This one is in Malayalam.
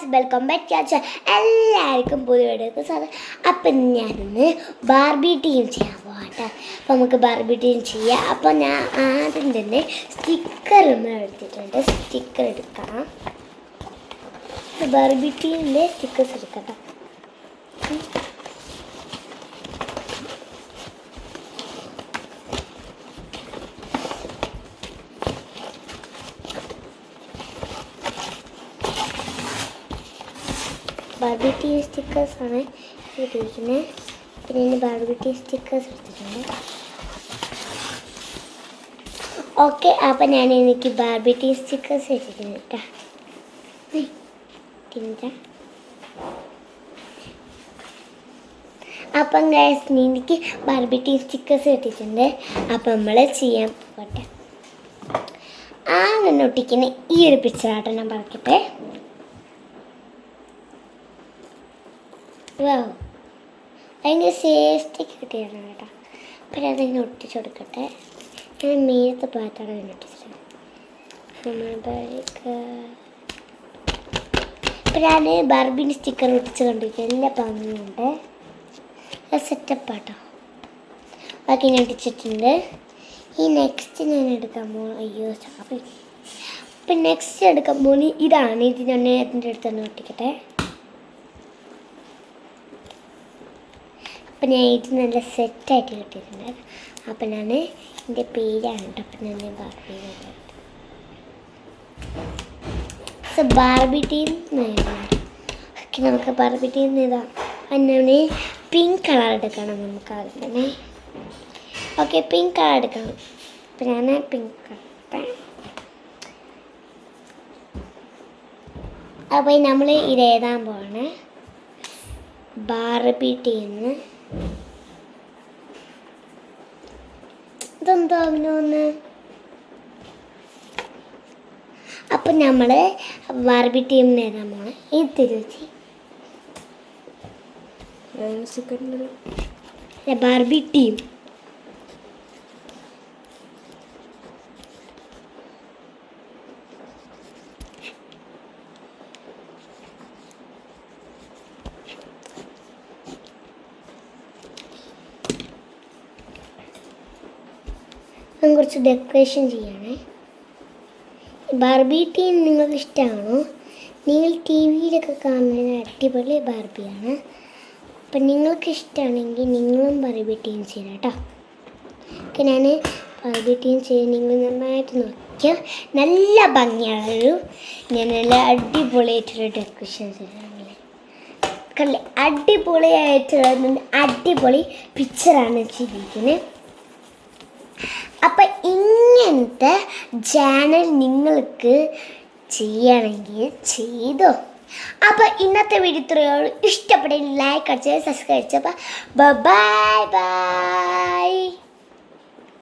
Guys, welcome back to channel. എല്ലാവർക്കും പുതിയ വീഡിയോക്ക് സ്വാഗതം. അപ്പം ഞാനിന്ന് ബാർബി ടീം ചെയ്യാൻ പോകട്ടെ. അപ്പോൾ നമുക്ക് ബാർബി ടീം ചെയ്യാം. അപ്പോൾ ഞാൻ ആദ്യം തന്നെ സ്റ്റിക്കർ എടുത്തിട്ടുണ്ട്. സ്റ്റിക്കർ എടുക്കാം. ബാർബി ടീമിൻ്റെ സ്റ്റിക്കേഴ്സ് എടുക്കട്ടെ. ബാർബി ടീം സ്റ്റിക്കേഴ്സാണ് ഇട്ടിരിക്കുന്നത്. പിന്നെ ബാർബി ടീം സ്റ്റിക്കേഴ്സ് എടുത്തിട്ടുണ്ട്. ഓക്കെ, അപ്പം ഞാൻ എനിക്ക് ബാർബി ടീം സ്റ്റിക്കേഴ്സ് ഇട്ടിട്ടുണ്ട് കേട്ടോ. അപ്പം ഗൈസ്, എനിക്ക് ബാർബി ടീം സ്റ്റിക്കേഴ്സ് കിട്ടിയിട്ടുണ്ട്. അപ്പം നമ്മൾ ചെയ്യാൻ പോകട്ടെ. ആദ്യം ഒട്ടിക്കുന്ന ഈ ഒരു പിക്ചറാട്ടോ ഞാൻ പറയട്ടെ. അതിൻ്റെ സേഫ്റ്റിക്ക് കിട്ടിയാണ് കേട്ടോ. അപ്പം അതിങ്ങനെ ഒട്ടിച്ചു കൊടുക്കട്ടെ. ഞാൻ മീനത്തെ ഭാഗത്താണ് അതിന് ഒട്ടിച്ചത്. ഇപ്പം ഞാൻ ബാർബിൻ്റെ സ്റ്റിക്കർ ഒട്ടിച്ച് കണ്ടിരിക്കുക. എല്ലാ ഭംഗിയുണ്ട്, സെറ്റപ്പാട്ടോ. ബാക്കി ഞാൻ ഒട്ടിച്ചിട്ടുണ്ട്. ഈ നെക്സ്റ്റ് ഞാൻ എടുക്കാൻ പോകും. അയ്യോ സോറി. അപ്പം നെക്സ്റ്റ് എടുക്കാൻ പോകുന്ന ഇതാണ്. ഇത് ഞാൻ അതിൻ്റെ അടുത്ത് തന്നെ ഒട്ടിക്കട്ടെ. അപ്പം ഞാൻ ഇത് നല്ല സെറ്റായിട്ട് കിട്ടിയിട്ടുണ്ട്. അപ്പം ഞാൻ എൻ്റെ പേരാണ് കേട്ടോ. അപ്പം ഞാൻ ബാർബി ബാർബി ടീം ഓക്കെ, നമുക്ക് ബാർബി ടീം ഇതാ. അങ്ങനെ പിങ്ക് കളർ എടുക്കണം നമുക്ക് ആദ്യം തന്നെ. ഓക്കെ, പിങ്ക് കളർ എടുക്കണം. അപ്പം ഞാൻ പിങ്ക് കളർ. അപ്പോൾ നമ്മൾ ഇത് എഴുതാൻ പോവാണ്. Barbie team. ഇതെന്താ അങ്ങനെ? അപ്പം നമ്മൾ ബാർബി ടീമിന് എഴുതാൻ പോകണം. ഇത് തിരിച്ച് ബാർബി ടീം. കുറച്ച് ഡെക്കറേഷൻ ചെയ്യണേ. ബാർബി ടീം നിങ്ങൾക്ക് ഇഷ്ടമാണോ? നിങ്ങൾ ടി വിയിലൊക്കെ കാണുന്ന അടിപൊളി ബാർബിയാണ്. അപ്പം നിങ്ങൾക്ക് ഇഷ്ടമാണെങ്കിൽ നിങ്ങളും ബാർബി ടീം ചെയ്യാം കേട്ടോ. ഒക്കെ ഞാൻ ബാർബി ടീം ചെയ്യാൻ നിങ്ങൾ നന്നായിട്ട് നോക്കിയാൽ നല്ല ഭംഗിയുള്ളൊരു ഞാൻ നല്ല അടിപൊളിയായിട്ടൊരു ഡെക്കറേഷൻ ചെയ്യാറില്ലേ. കണ്ടില്ലേ, അടിപൊളിയായിട്ടുള്ള അടിപൊളി പിക്ചറാണ് ചെയ്തിരിക്കുന്നത്. അപ്പം ഇങ്ങനത്തെ ചാനൽ നിങ്ങൾക്ക് ചെയ്യണമെങ്കിൽ ചെയ്തോ. അപ്പോൾ ഇന്നത്തെ വീഡിയോ ഇത്രയോളം. ഇഷ്ടപ്പെട്ടെങ്കിൽ ലൈക്ക് അടിച്ച് സബ്സ്ക്രൈബ് ചെയ്യപ്പോൾ ബൈ ബൈ.